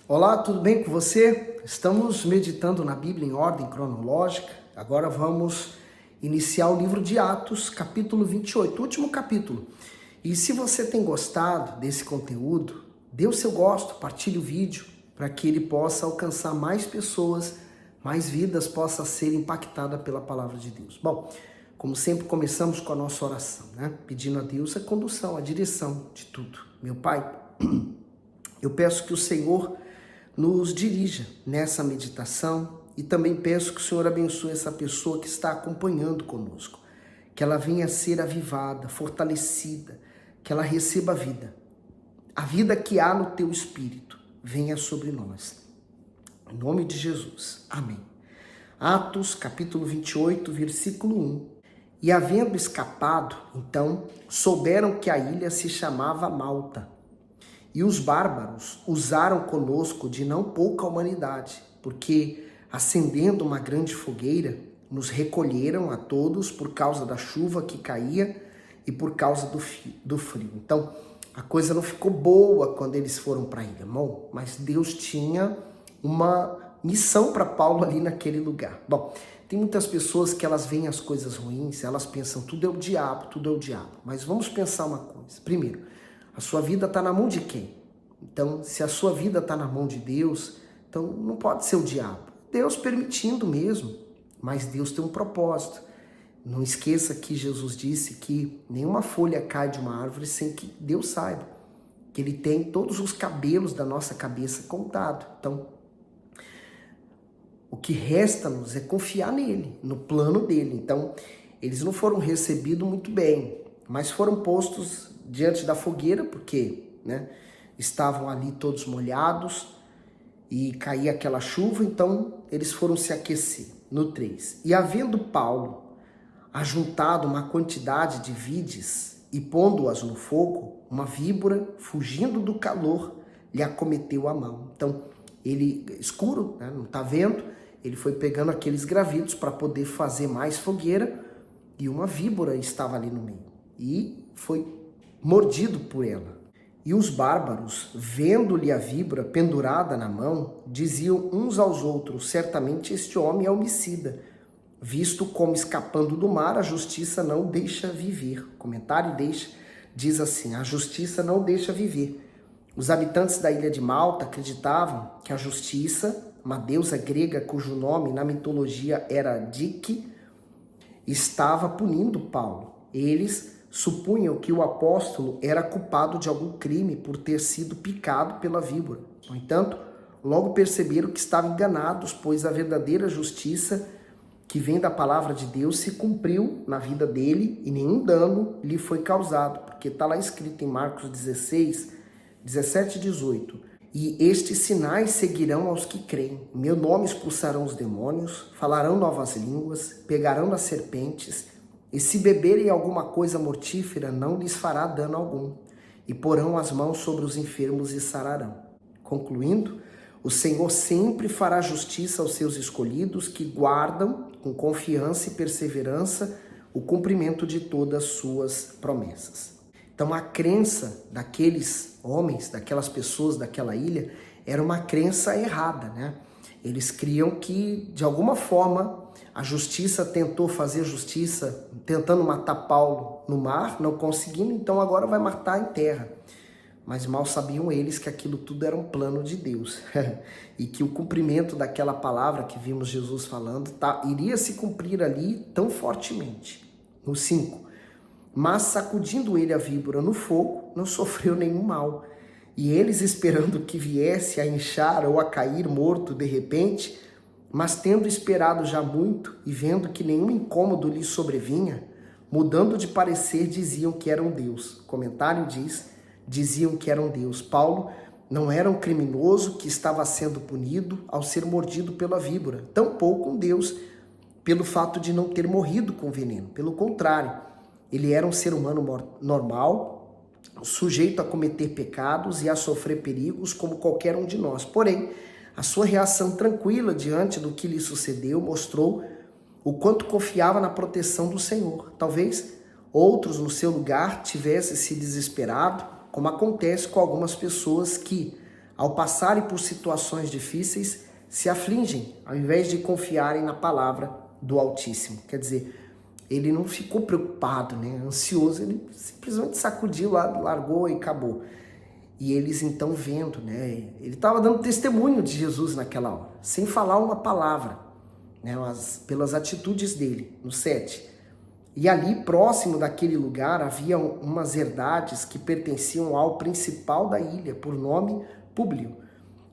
Olá, tudo bem com você? Estamos meditando na Bíblia em ordem cronológica. Agora vamos iniciar o livro de Atos, capítulo 28, último capítulo. E se você tem gostado desse conteúdo, dê o seu gosto, partilhe o vídeo para que ele possa alcançar mais pessoas, mais vidas possam ser impactadas pela palavra de Deus. Bom, como sempre começamos com a nossa oração, né? Pedindo a Deus a condução, a direção de tudo. Meu Pai, eu peço que o Senhor nos dirija nessa meditação e também peço que o Senhor abençoe essa pessoa que está acompanhando conosco, que ela venha a ser avivada, fortalecida, que ela receba a vida que há no teu espírito, venha sobre nós. Em nome de Jesus, amém. Atos, capítulo 28, versículo 1. E havendo escapado, então, souberam que a ilha se chamava Malta. E os bárbaros usaram conosco de não pouca humanidade, porque, acendendo uma grande fogueira, nos recolheram a todos por causa da chuva que caía e por causa do frio. Então, a coisa não ficou boa quando eles foram para a ilha, irmão, mas Deus tinha uma missão para Paulo ali naquele lugar. Bom, tem muitas pessoas que elas veem as coisas ruins, elas pensam tudo é o diabo, tudo é o diabo. Mas vamos pensar uma coisa. Primeiro, a sua vida está na mão de quem? Então, se a sua vida está na mão de Deus, então não pode ser o diabo. Deus permitindo mesmo, mas Deus tem um propósito. Não esqueça que Jesus disse que nenhuma folha cai de uma árvore sem que Deus saiba, que Ele tem todos os cabelos da nossa cabeça contados. Então, o que resta-nos é confiar nele, no plano dele. Então, eles não foram recebidos muito bem, mas foram postos diante da fogueira, porque estavam ali todos molhados e caía aquela chuva, então eles foram se aquecer. No 3. E havendo Paulo ajuntado uma quantidade de vides e pondo-as no fogo, uma víbora, fugindo do calor, lhe acometeu a mão. Então, ele, escuro, não está vendo, ele foi pegando aqueles gravetos para poder fazer mais fogueira e uma víbora estava ali no meio. E foi mordido por ela. E os bárbaros, vendo-lhe a víbora pendurada na mão, diziam uns aos outros, certamente este homem é homicida, visto como escapando do mar, a justiça não deixa viver. O comentário diz assim, a justiça não deixa viver. Os habitantes da ilha de Malta acreditavam que a justiça, uma deusa grega cujo nome na mitologia era Dike, estava punindo Paulo. Eles supunham que o apóstolo era culpado de algum crime por ter sido picado pela víbora. No entanto, logo perceberam que estavam enganados, pois a verdadeira justiça que vem da palavra de Deus se cumpriu na vida dele e nenhum dano lhe foi causado, porque está lá escrito em Marcos 16, 17 e 18. E estes sinais seguirão aos que creem. Em meu nome expulsarão os demônios, falarão novas línguas, pegarão nas serpentes, e se beberem alguma coisa mortífera, não lhes fará dano algum, e porão as mãos sobre os enfermos e sararão. Concluindo, o Senhor sempre fará justiça aos seus escolhidos que guardam com confiança e perseverança o cumprimento de todas as suas promessas. Então a crença daqueles homens, daquelas pessoas daquela ilha, era uma crença errada, Eles criam que, de alguma forma, a justiça tentou fazer justiça, tentando matar Paulo no mar, não conseguindo, então agora vai matar em terra. Mas mal sabiam eles que aquilo tudo era um plano de Deus. E que o cumprimento daquela palavra que vimos Jesus falando iria se cumprir ali tão fortemente. No 5. Mas sacudindo ele a víbora no fogo, não sofreu nenhum mal. E eles esperando que viesse a inchar ou a cair morto de repente, mas tendo esperado já muito e vendo que nenhum incômodo lhe sobrevinha, mudando de parecer diziam que era um Deus. O comentário diziam que era um Deus. Paulo não era um criminoso que estava sendo punido ao ser mordido pela víbora, tampouco um Deus pelo fato de não ter morrido com veneno. Pelo contrário, ele era um ser humano normal, sujeito a cometer pecados e a sofrer perigos como qualquer um de nós. Porém, a sua reação tranquila diante do que lhe sucedeu mostrou o quanto confiava na proteção do Senhor. Talvez outros no seu lugar tivessem se desesperado, como acontece com algumas pessoas que, ao passarem por situações difíceis, se afligem, ao invés de confiarem na palavra do Altíssimo. Quer dizer, ele não ficou preocupado, né, ansioso, ele simplesmente sacudiu, largou e acabou. E eles então vendo, né, ele estava dando testemunho de Jesus naquela hora, sem falar uma palavra, né, mas pelas atitudes dele, no 7. E ali, próximo daquele lugar, havia umas herdades que pertenciam ao principal da ilha, por nome Públio,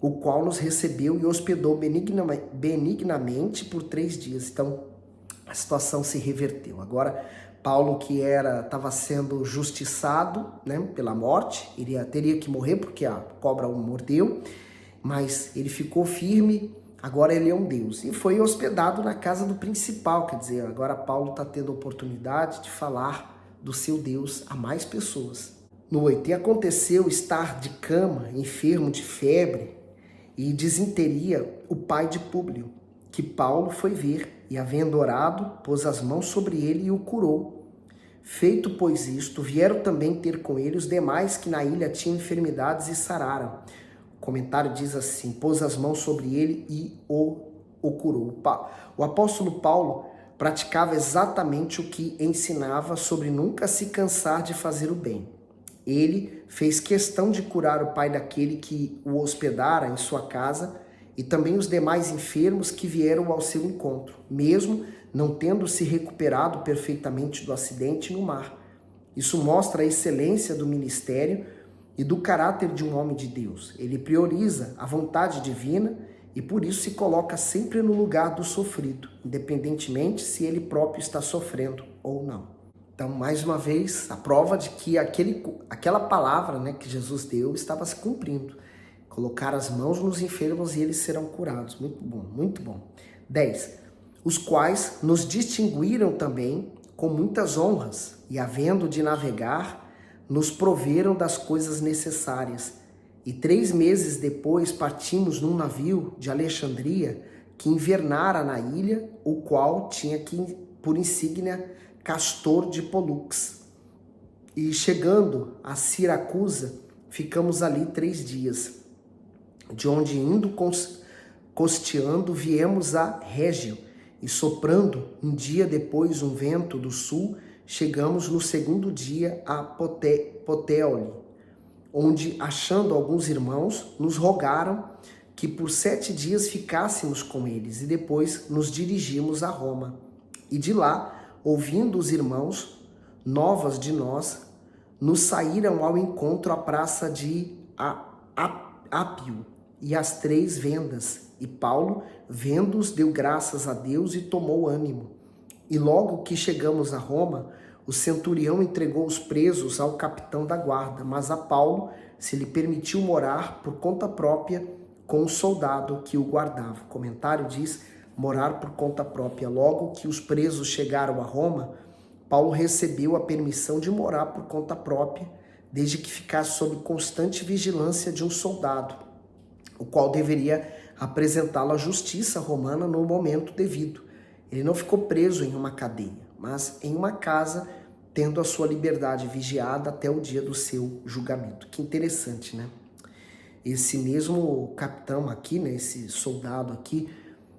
o qual nos recebeu e hospedou benignamente por 3 dias. Então, a situação se reverteu. Agora, Paulo, que estava sendo justiçado, né, pela morte, teria que morrer porque a cobra o mordeu, mas ele ficou firme. Agora ele é um Deus. E foi hospedado na casa do principal, quer dizer, agora Paulo está tendo a oportunidade de falar do seu Deus a mais pessoas. No 8, e aconteceu estar de cama, enfermo de febre e disenteria, o pai de Públio, que Paulo foi ver, e havendo orado, pôs as mãos sobre ele e o curou. Feito, pois, isto, vieram também ter com ele os demais que na ilha tinham enfermidades e sararam. O comentário diz assim: pôs as mãos sobre ele e o curou. O apóstolo Paulo praticava exatamente o que ensinava sobre nunca se cansar de fazer o bem. Ele fez questão de curar o pai daquele que o hospedara em sua casa e também os demais enfermos que vieram ao seu encontro, mesmo não tendo se recuperado perfeitamente do acidente no mar. Isso mostra a excelência do ministério e do caráter de um homem de Deus. Ele prioriza a vontade divina e por isso se coloca sempre no lugar do sofrido, independentemente se ele próprio está sofrendo ou não. Então, mais uma vez, a prova de que aquela palavra, né, que Jesus deu estava se cumprindo. Colocar as mãos nos enfermos e eles serão curados. Muito bom, muito bom. 10. Os quais nos distinguiram também com muitas honras e, havendo de navegar, nos proveram das coisas necessárias. E 3 meses depois partimos num navio de Alexandria que invernara na ilha, o qual tinha por insígnia Castor de Polux. E chegando a Siracusa, ficamos ali 3 dias, de onde indo costeando viemos a Régio, e soprando um dia depois um vento do sul, chegamos no 2º dia a Puteoli, onde, achando alguns irmãos, nos rogaram que por 7 dias ficássemos com eles, e depois nos dirigimos a Roma. E de lá, ouvindo os irmãos novas de nós, nos saíram ao encontro à praça de Ápio e as 3 vendas. E Paulo, vendo-os, deu graças a Deus e tomou ânimo. E logo que chegamos a Roma, o centurião entregou os presos ao capitão da guarda, mas a Paulo se lhe permitiu morar por conta própria com o soldado que o guardava. O comentário diz morar por conta própria. Logo que os presos chegaram a Roma, Paulo recebeu a permissão de morar por conta própria, desde que ficasse sob constante vigilância de um soldado, o qual deveria apresentá-lo à justiça romana no momento devido. Ele não ficou preso em uma cadeia, mas em uma casa, tendo a sua liberdade vigiada até o dia do seu julgamento. Que interessante, né? Esse mesmo capitão aqui, né, esse soldado aqui,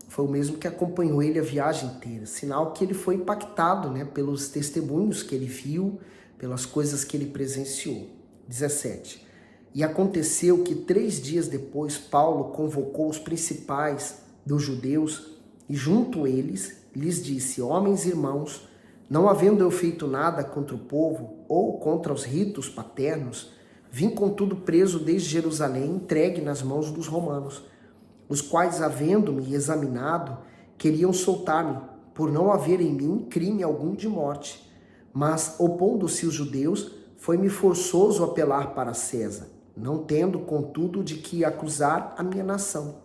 foi o mesmo que acompanhou ele a viagem inteira. Sinal que ele foi impactado, né, pelos testemunhos que ele viu, pelas coisas que ele presenciou. 17. E aconteceu que 3 dias depois, Paulo convocou os principais dos judeus e junto a eles lhes disse: homens e irmãos, não havendo eu feito nada contra o povo ou contra os ritos paternos, vim contudo preso desde Jerusalém, entregue nas mãos dos romanos, os quais, havendo-me examinado, queriam soltar-me, por não haver em mim crime algum de morte. Mas, opondo-se os judeus, foi-me forçoso apelar para César, não tendo, contudo, de que acusar a minha nação.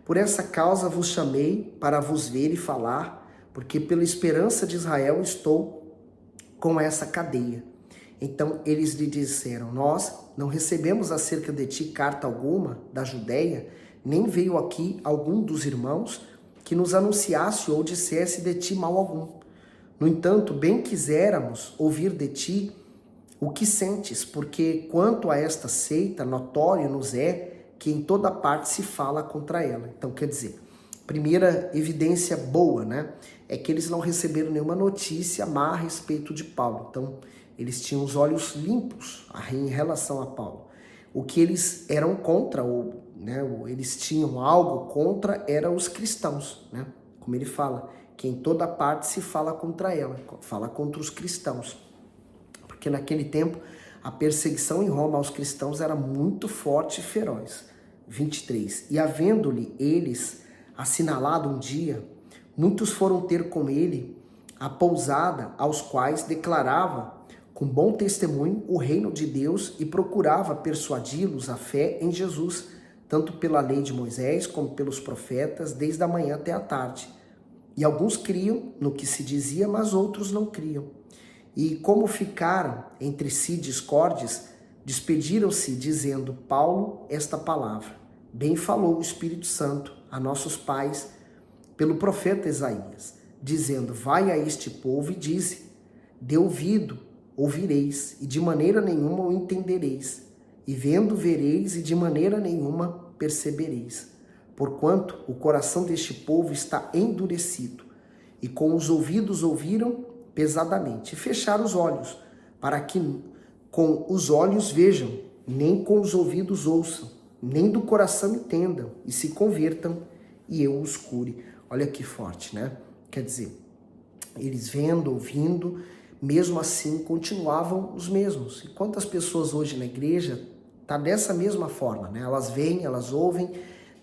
Por essa causa vos chamei para vos ver e falar, porque pela esperança de Israel estou com essa cadeia. Então eles lhe disseram: nós não recebemos acerca de ti carta alguma da Judéia, nem veio aqui algum dos irmãos que nos anunciasse ou dissesse de ti mal algum. No entanto, bem quiséramos ouvir de ti o que sentes, porque quanto a esta seita, notório nos é que em toda parte se fala contra ela. Então, quer dizer, primeira evidência boa, né, é que eles não receberam nenhuma notícia má a respeito de Paulo. Então, eles tinham os olhos limpos em relação a Paulo. O que eles eram contra, ou eles tinham algo contra, eram os cristãos, né? Como ele fala, que em toda parte se fala contra ela, fala contra os cristãos. Porque naquele tempo, a perseguição em Roma aos cristãos era muito forte e feroz. 23. E havendo-lhe eles assinalado um dia, muitos foram ter com ele a pousada, aos quais declarava com bom testemunho o reino de Deus e procurava persuadi-los à fé em Jesus, tanto pela lei de Moisés como pelos profetas, desde a manhã até a tarde. E alguns criam no que se dizia, mas outros não criam. E como ficaram entre si discordes, despediram-se dizendo Paulo esta palavra. Bem falou o Espírito Santo a nossos pais pelo profeta Isaías, dizendo, vai a este povo e dize, dê ouvido, ouvireis, e de maneira nenhuma o entendereis, e vendo vereis, e de maneira nenhuma percebereis. Porquanto o coração deste povo está endurecido, e com os ouvidos ouviram pesadamente, e fecharam os olhos, para que com os olhos vejam, nem com os ouvidos ouçam, nem do coração entendam, e se convertam, e eu os cure. Olha que forte, né? Quer dizer, eles vendo, ouvindo, mesmo assim continuavam os mesmos. E quantas pessoas hoje na igreja tá dessa mesma forma, né? Elas veem, elas ouvem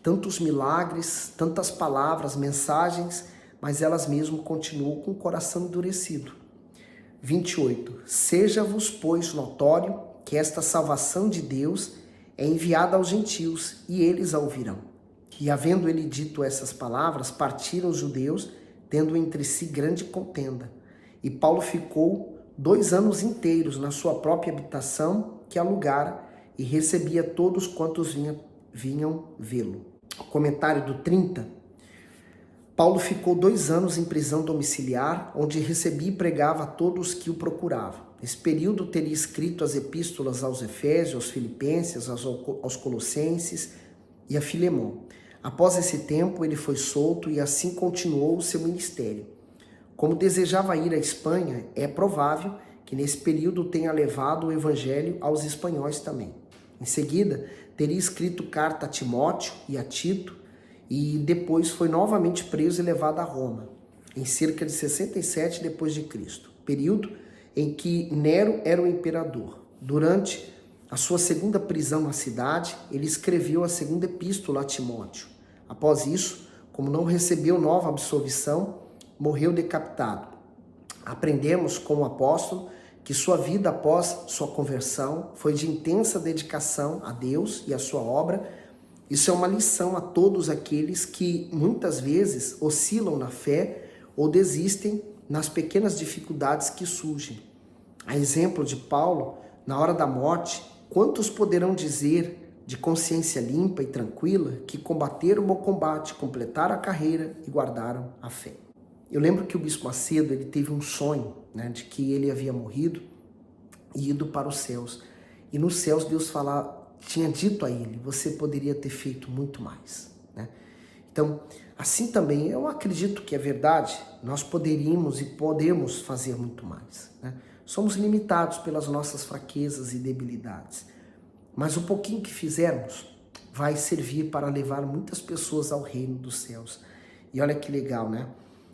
tantos milagres, tantas palavras, mensagens, mas elas mesmo continuam com o coração endurecido. 28. Seja-vos, pois, notório que esta salvação de Deus é enviada aos gentios, e eles a ouvirão. E havendo ele dito essas palavras, partiram os judeus, tendo entre si grande contenda. E Paulo ficou 2 anos inteiros na sua própria habitação que alugara e recebia todos quantos vinham vê-lo. Comentário do 30. Paulo ficou 2 anos em prisão domiciliar, onde recebia e pregava a todos que o procuravam. Nesse período teria escrito as epístolas aos Efésios, aos Filipenses, aos Colossenses e a Filemão. Após esse tempo ele foi solto e assim continuou o seu ministério. Como desejava ir à Espanha, é provável que nesse período tenha levado o evangelho aos espanhóis também. Em seguida, teria escrito carta a Timóteo e a Tito, e depois foi novamente preso e levado a Roma, em cerca de 67 d.C., período em que Nero era o imperador. Durante a sua segunda prisão na cidade, ele escreveu a segunda epístola a Timóteo. Após isso, como não recebeu nova absolvição, morreu decapitado. Aprendemos com o apóstolo que sua vida após sua conversão foi de intensa dedicação a Deus e a sua obra. Isso é uma lição a todos aqueles que muitas vezes oscilam na fé ou desistem nas pequenas dificuldades que surgem. A exemplo de Paulo, na hora da morte, quantos poderão dizer de consciência limpa e tranquila que combateram o bom combate, completaram a carreira e guardaram a fé? Eu lembro que o Bispo Macedo, ele teve um sonho, né, de que ele havia morrido e ido para os céus. E nos céus Deus tinha dito a ele, você poderia ter feito muito mais, né? Então, assim também, eu acredito que é verdade, nós poderíamos e podemos fazer muito mais, né? Somos limitados pelas nossas fraquezas e debilidades, mas o pouquinho que fizermos vai servir para levar muitas pessoas ao reino dos céus. E olha que legal, né?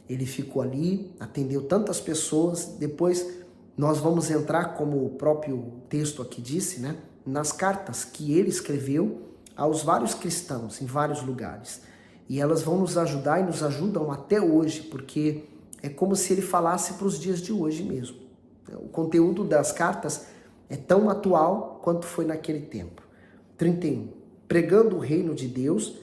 Ele ficou ali, atendeu tantas pessoas, depois nós vamos entrar, como o próprio texto aqui disse, né, nas cartas que ele escreveu aos vários cristãos em vários lugares. E elas vão nos ajudar e nos ajudam até hoje, porque é como se ele falasse para os dias de hoje mesmo. O conteúdo das cartas é tão atual quanto foi naquele tempo. 31. Pregando o reino de Deus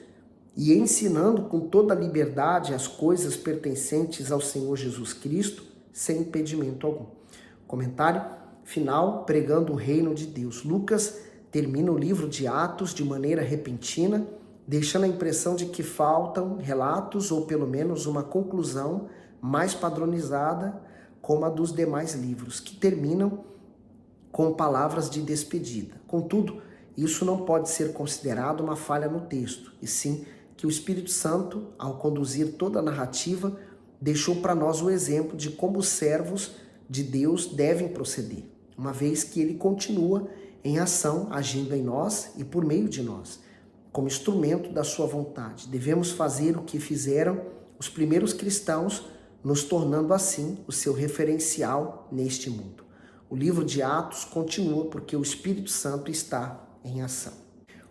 e ensinando com toda a liberdade as coisas pertencentes ao Senhor Jesus Cristo, sem impedimento algum. Comentário final, pregando o reino de Deus. Lucas termina o livro de Atos de maneira repentina, deixando a impressão de que faltam relatos ou pelo menos uma conclusão mais padronizada, como a dos demais livros, que terminam com palavras de despedida. Contudo, isso não pode ser considerado uma falha no texto, e sim que o Espírito Santo, ao conduzir toda a narrativa, deixou para nós o exemplo de como os servos de Deus devem proceder, uma vez que ele continua em ação, agindo em nós e por meio de nós, como instrumento da sua vontade. Devemos fazer o que fizeram os primeiros cristãos, nos tornando assim o seu referencial neste mundo. O livro de Atos continua porque o Espírito Santo está em ação.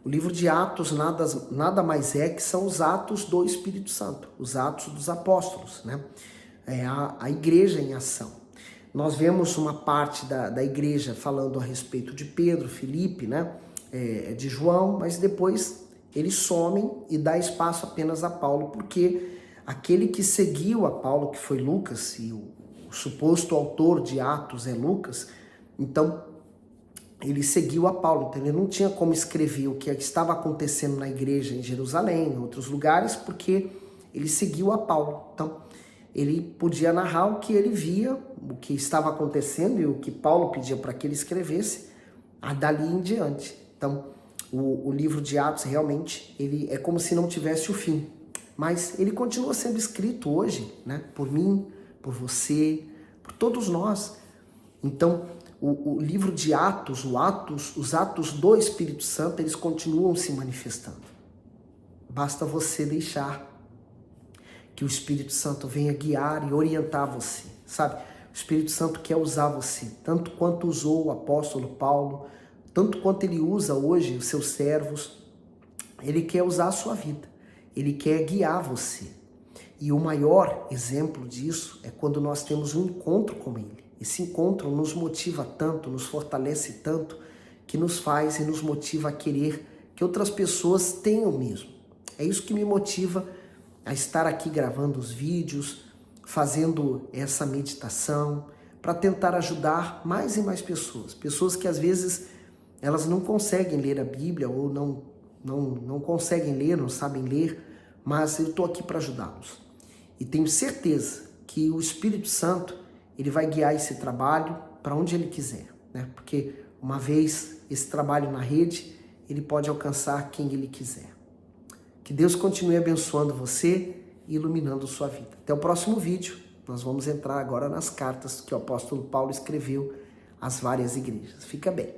O livro de Atos nada mais é que são os atos do Espírito Santo, os atos dos apóstolos, né? É a igreja em ação. Nós vemos uma parte da igreja falando a respeito de Pedro, Filipe, né? De João, mas depois eles somem e dá espaço apenas a Paulo, porque aquele que seguiu a Paulo, que foi Lucas, e o suposto autor de Atos é Lucas, então ele seguiu a Paulo, então ele não tinha como escrever o que estava acontecendo na igreja em Jerusalém, em outros lugares, porque ele seguiu a Paulo. Então ele podia narrar o que ele via, o que estava acontecendo e o que Paulo pedia para que ele escrevesse, dali em diante. Então o livro de Atos realmente ele é como se não tivesse o fim, mas ele continua sendo escrito hoje, né? Por mim, por você, por todos nós. Então o livro de Atos, os atos do Espírito Santo, eles continuam se manifestando. Basta você deixar que o Espírito Santo venha guiar e orientar você, sabe? O Espírito Santo quer usar você, tanto quanto usou o apóstolo Paulo, tanto quanto ele usa hoje os seus servos. Ele quer usar a sua vida, ele quer guiar você. E o maior exemplo disso é quando nós temos um encontro com ele. Esse encontro nos motiva tanto, nos fortalece tanto, que nos faz e nos motiva a querer que outras pessoas tenham mesmo. É isso que me motiva a estar aqui gravando os vídeos, fazendo essa meditação, para tentar ajudar mais e mais pessoas. Pessoas que às vezes elas não conseguem ler a Bíblia ou não conseguem ler, não sabem ler, mas eu estou aqui para ajudá-los. E tenho certeza que o Espírito Santo ele vai guiar esse trabalho para onde ele quiser, né? Porque uma vez esse trabalho na rede, ele pode alcançar quem ele quiser. Que Deus continue abençoando você e iluminando sua vida. Até o próximo vídeo. Nós vamos entrar agora nas cartas que o apóstolo Paulo escreveu às várias igrejas. Fica bem.